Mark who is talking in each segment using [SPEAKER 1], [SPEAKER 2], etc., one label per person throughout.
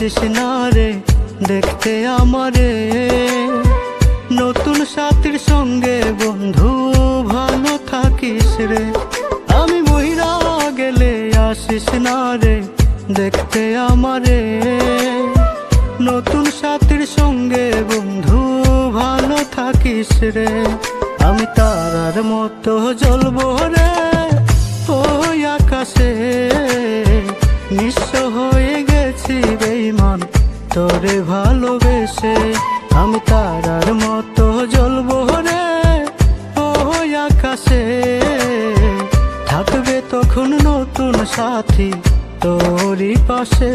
[SPEAKER 1] আসিস না রে দেখতে আমারে, নতুন সাথীর সঙ্গে বন্ধু ভালো থাকিস রে। আমি মহিরা গেলে আসিস না রে দেখতে আমারে, নতুন সাথীর সঙ্গে বন্ধু ভালো থাকিস রে। আমি তারার মতো জ্বলবো রে ওই আকাশে, নিঃস্ব হয়ে গেছি বেঈমান তোরে ভালোবেসে। আমি তারার মতো জ্বলবো রে ওই আকাশে, থাকবে তখন নতুন সাথী তোরই পাশে।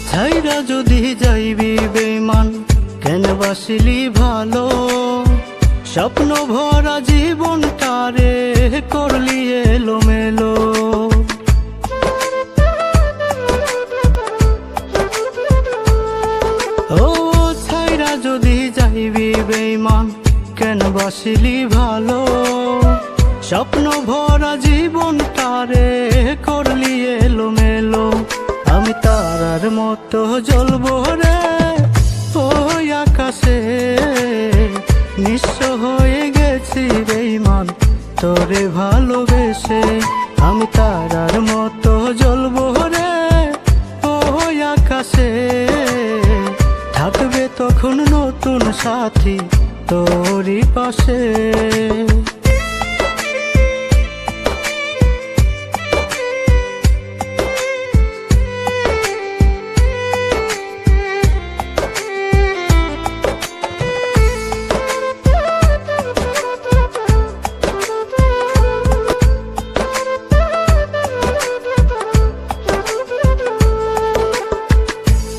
[SPEAKER 1] ছাইরা যদি যাইবি বেঈমান কেন বাসিলি ভালো, স্বপ্ন ভরা জীবনটারে করলি এলোমেলো। ও ছাইরা যদি যাইবি বেঈমান কেন বাসিলি ভালো, স্বপ্ন ভরা জীবনটারে করলি এলোমেলো। আমি তারার মতো জ্বলবো রে ওই আকাশে, নিঃস্ব হয়ে গেছি বেঈমান তোরে ভালোবেসে। আমি তারার মতো জ্বলবো রে ওই আকাশে, থাকবে তখন নতুন সাথী তোরই পাশে।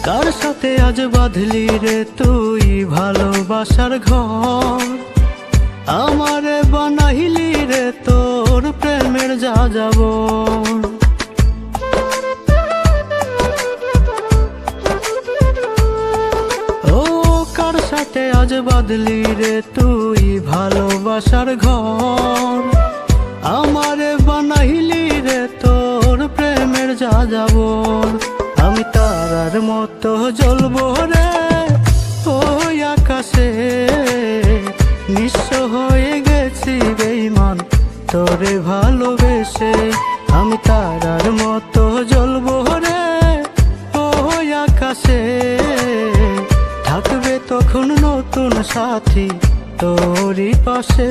[SPEAKER 1] কার সাথে আজ বাঁধলি রে তুই ভালোবাসার ঘর, আমারে বানাইলি রে তোর প্রেমের যাযাবর। ও কার সাথে আজ বাঁধলি রে তুই ভালোবাসার ঘর, আমারে বানাইলি রে তোর প্রেমের যাযাবর। আমি তারার মতো জ্বলবো রে ওই আকাশে, নিঃস্ব হয়ে গেছি বেঈমান তোরে ভালোবেসে। আমি তারার মতো জ্বলবো রে ওই আকাশে, থাকবে তখন নতুন সাথী তোরই পাশে।